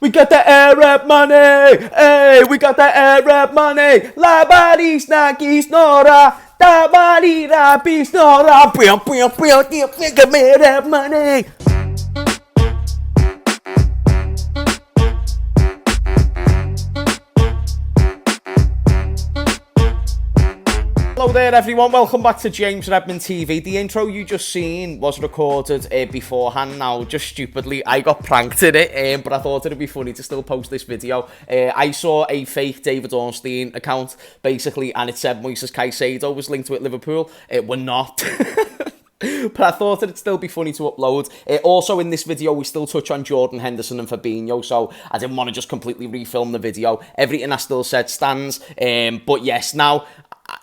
We got the Arab money, hey, we got the Arab money. La bari snaki snora, da bari rapi snora. Think of Arab money. Hello there everyone, welcome back to James Redmond TV. The intro you just seen was recorded beforehand. Now, just stupidly, I got pranked in it, but I thought it'd be funny to still post this video. I saw a fake David Ornstein account, basically, and it said Moises Caicedo was linked with Liverpool. We're not. But I thought it'd still be funny to upload. Also, in this video, we still touch on Jordan Henderson and Fabinho, so I didn't want to just completely refilm the video. Everything I still said stands, but yes, now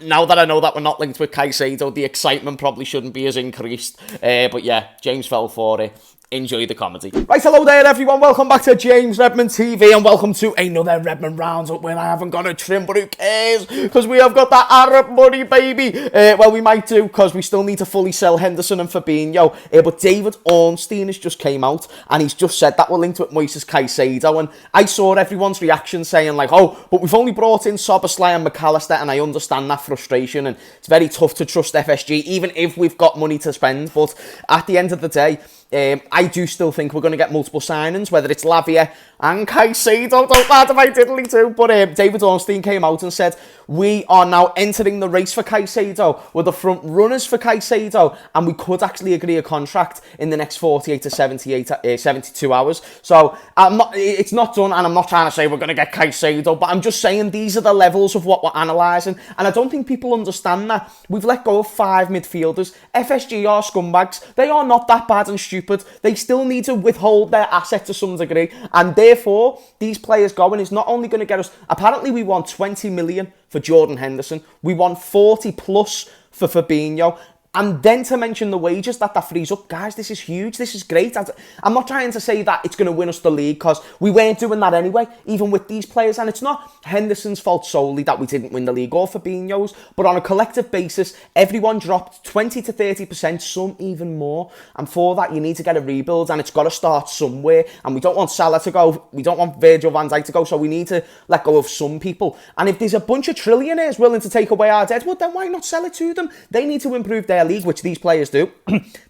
that I know that we're not linked with Caicedo, the excitement probably shouldn't be as increased. But yeah, James fell for it. Enjoy the comedy. Right, hello there everyone, welcome back to James Redmond TV and welcome to another Redmond Roundup where I haven't got a trim, but who cares, because we have got that Arab money, baby. Well, we might do, because we still need to fully sell Henderson and Fabinho, but David Ornstein has just came out and he's just said that we're linked with Moises Caicedo, and I saw everyone's reaction saying like, oh, but we've only brought in Szoboszlai and McAllister, and I understand that frustration, and it's very tough to trust FSG, even if we've got money to spend, but at the end of the day, I do still think we're going to get multiple signings, whether it's Lavia and Caicedo. Don't matter if I diddly too. But David Ornstein came out and said, we are now entering the race for Caicedo. We're the front runners for Caicedo, and we could actually agree a contract in the next 48 to 72 hours. So it's not done, and I'm not trying to say we're going to get Caicedo, but I'm just saying these are the levels of what we're analysing, and I don't think people understand that. We've let go of 5 midfielders. FSG are scumbags. They are not that bad and stupid. They still need to withhold their asset to some degree, and therefore these players going is not only going to get us, apparently we want 20 million for Jordan Henderson, we want 40 plus for Fabinho, and then to mention the wages that frees up. Guys, this is huge, this is great. I'm not trying to say that it's going to win us the league, because we weren't doing that anyway, even with these players, and it's not Henderson's fault solely that we didn't win the league, or Fabinho's, but on a collective basis, everyone dropped 20 to 30%, some even more, and for that you need to get a rebuild, and it's got to start somewhere, and we don't want Salah to go, we don't want Virgil van Dijk to go, so we need to let go of some people, and if there's a bunch of trillionaires willing to take away our debt, well then why not sell it to them? They need to improve their league, which these players do.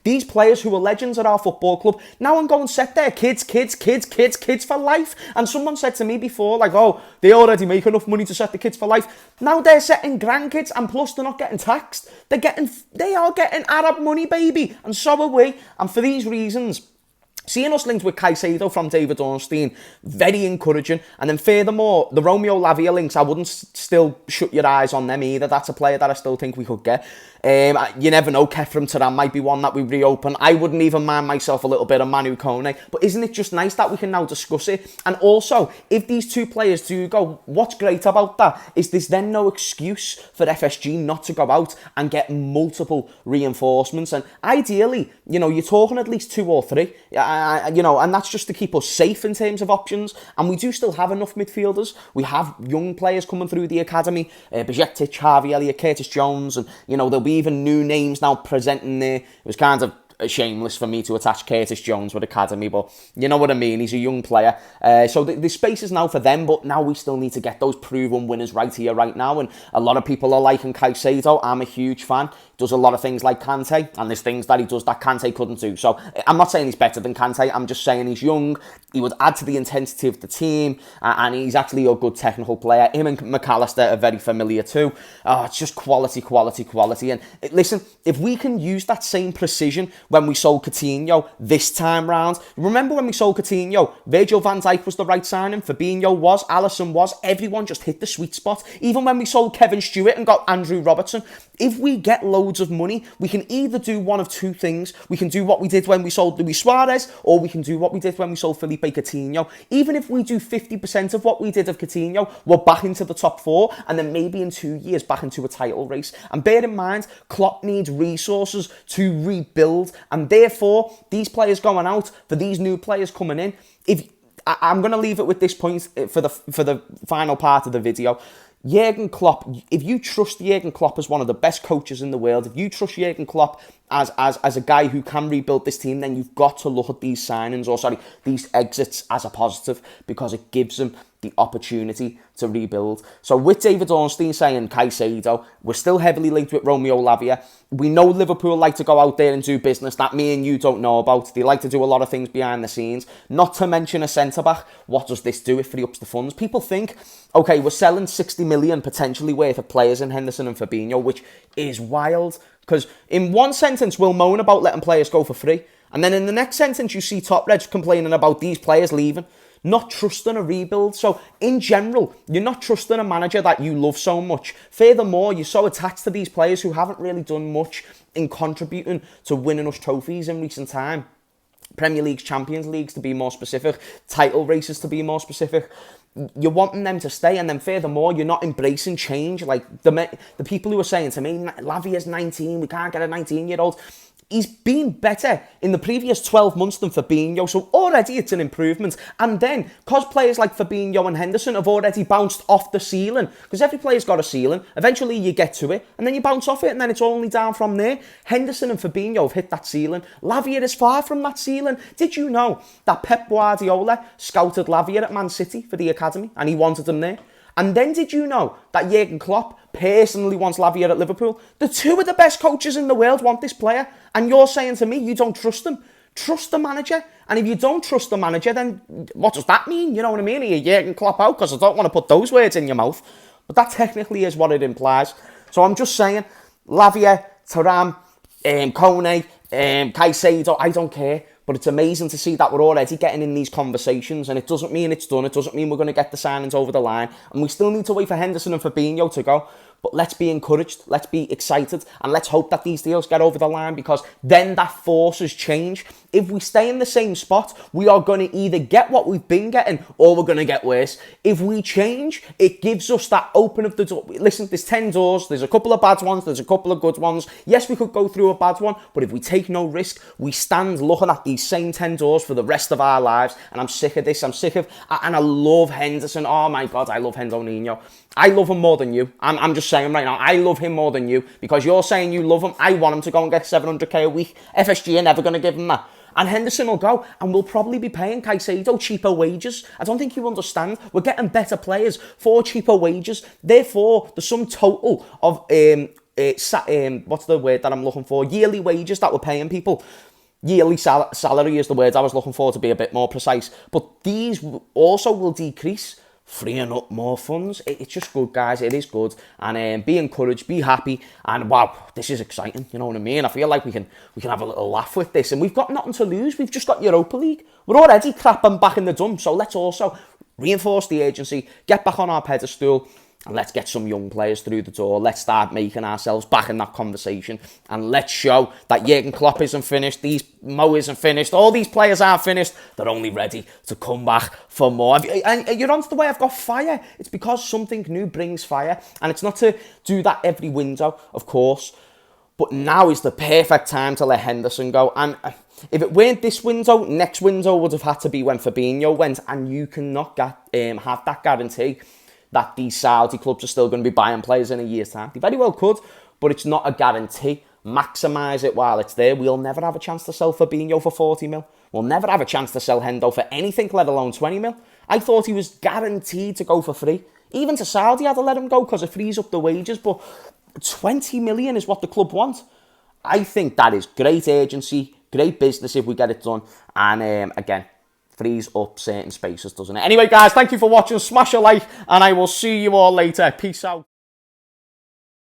These players who are legends at our football club now and go and set their kids for life. And someone said to me before, like, oh, they already make enough money to set the kids for life. Now they're setting grandkids, and plus they're not getting taxed. They are getting Arab money, baby, and so are we. And for these reasons, seeing us linked with Caicedo from David Ornstein, very encouraging. And then furthermore, the Romeo Lavia links, I wouldn't still shut your eyes on them either. That's a player that I still think we could get. You never know, Kefram Turan might be one that we reopen. I wouldn't even mind myself a little bit of Manu Kone. But isn't it just nice that we can now discuss it? And also, if these two players do go, what's great about that is there's then no excuse for FSG not to go out and get multiple reinforcements. And ideally, you're talking at least 2 or 3. And that's just to keep us safe in terms of options. And we do still have enough midfielders. We have young players coming through the academy. Bajcetic, Harvey Elliott, Curtis Jones, and, there'll be even new names now presenting there. It was kind of shameless for me to attach Curtis Jones with academy, but you know what I mean, he's a young player, so the space is now for them, but now we still need to get those proven winners right here, right now, and a lot of people are liking Caicedo. I'm a huge fan. Does a lot of things like Kante, and there's things that he does that Kante couldn't do, so I'm not saying he's better than Kante, I'm just saying he's young, he would add to the intensity of the team, and he's actually a good technical player. Him and McAllister are very familiar too. It's just quality, and listen, if we can use that same precision when we sold Coutinho this time round. Remember when we sold Coutinho, Virgil van Dijk was the right signing, Fabinho was, Alisson was, everyone just hit the sweet spot. Even when we sold Kevin Stewart and got Andrew Robertson, if we get loads of money, we can either do one of two things. We can do what we did when we sold Luis Suarez, or we can do what we did when we sold Felipe Coutinho. Even if we do 50% of what we did of Coutinho, we're back into the top 4, and then maybe in 2 years back into a title race. And bear in mind, Klopp needs resources to rebuild, and therefore these players going out for these new players coming in. I'm going to leave it with this point for the final part of the video. Jurgen Klopp, if you trust Jurgen Klopp as one of the best coaches in the world, if you trust Jurgen Klopp as a guy who can rebuild this team, then you've got to look at these signings, these exits as a positive, because it gives them the opportunity to rebuild. So with David Ornstein saying Caicedo, we're still heavily linked with Romeo Lavia. We know Liverpool like to go out there and do business that me and you don't know about. They like to do a lot of things behind the scenes. Not to mention a centre-back. What does this do? It free ups the funds. People think, okay, we're selling 60 million potentially worth of players in Henderson and Fabinho, which is wild. Because in one sentence, we'll moan about letting players go for free. And then in the next sentence, you see top reds complaining about these players leaving. Not trusting a rebuild. So in general, you're not trusting a manager that you love so much. Furthermore, you're so attached to these players who haven't really done much in contributing to winning us trophies in recent time. Premier Leagues, Champions Leagues to be more specific, title races to be more specific. You're wanting them to stay, and then furthermore, you're not embracing change. Like the people who are saying to me, Lavia's 19, we can't get a 19-year-old. He's been better in the previous 12 months than Fabinho, so already it's an improvement. And then, because players like Fabinho and Henderson have already bounced off the ceiling, because every player's got a ceiling, eventually you get to it, and then you bounce off it, and then it's only down from there. Henderson and Fabinho have hit that ceiling. Lavia is far from that ceiling. Did you know that Pep Guardiola scouted Lavia at Man City for the academy, and he wanted him there? And then did you know that Jurgen Klopp personally wants Lavia at Liverpool? The two of the best coaches in the world want this player. And you're saying to me you don't trust them. Trust the manager. And if you don't trust the manager, then what does that mean? You know what I mean? Are you Jurgen Klopp out? Because I don't want to put those words in your mouth. But that technically is what it implies. So I'm just saying, Lavia, Thuram, Kone, Caicedo, I don't care. But it's amazing to see that we're already getting in these conversations, and it doesn't mean it's done. It doesn't mean we're going to get the signings over the line. And we still need to wait for Henderson and Fabinho to go. But let's be encouraged, let's be excited, and let's hope that these deals get over the line, because then that forces change. If we stay in the same spot, we are going to either get what we've been getting, or we're going to get worse. If we change, it gives us that open of the door. Listen, there's 10 doors, there's a couple of bad ones, there's a couple of good ones. Yes, we could go through a bad one, but if we take no risk, we stand looking at these same 10 doors for the rest of our lives. And I'm sick of this, and I love Henderson. Oh my God, I love Hendo Nino. I love him more than you. I'm just saying right now, I love him more than you, because you're saying you love him. I want him to go and get 700k a week. FSG are never going to give him that. And Henderson will go, and we'll probably be paying Caicedo cheaper wages. I don't think you understand. We're getting better players for cheaper wages. Therefore, the sum total of what's the word that I'm looking for? Yearly wages that we're paying people. Yearly salary is the word I was looking for, to be a bit more precise. But these also will decrease, freeing up more funds. It's just good, guys. It is good. And be encouraged, be happy. And wow, this is exciting. You know what I mean? I feel like we can have a little laugh with this. And we've got nothing to lose. We've just got Europa League. We're already crap and back in the dump. So let's also reinforce the agency, get back on our pedestal, and let's get some young players through the door. Let's start making ourselves back in that conversation. And let's show that Jurgen Klopp isn't finished. Mo isn't finished. All these players aren't finished. They're only ready to come back for more. And you're on to the way I've got fire. It's because something new brings fire. And it's not to do that every window, of course. But now is the perfect time to let Henderson go. And if it weren't this window, next window would have had to be when Fabinho went. And you cannot have that guarantee that these Saudi clubs are still going to be buying players in a year's time. They very well could, but it's not a guarantee. Maximise it while it's there. We'll never have a chance to sell Fabinho for 40 mil. We'll never have a chance to sell Hendo for anything, let alone 20 mil. I thought he was guaranteed to go for free. Even to Saudi, I'd have let him go because it frees up the wages, but 20 million is what the club want. I think that is great agency, great business if we get it done. And again, frees up certain spaces, doesn't it? Anyway, guys, thank you for watching. Smash a like, and I will see you all later. Peace out.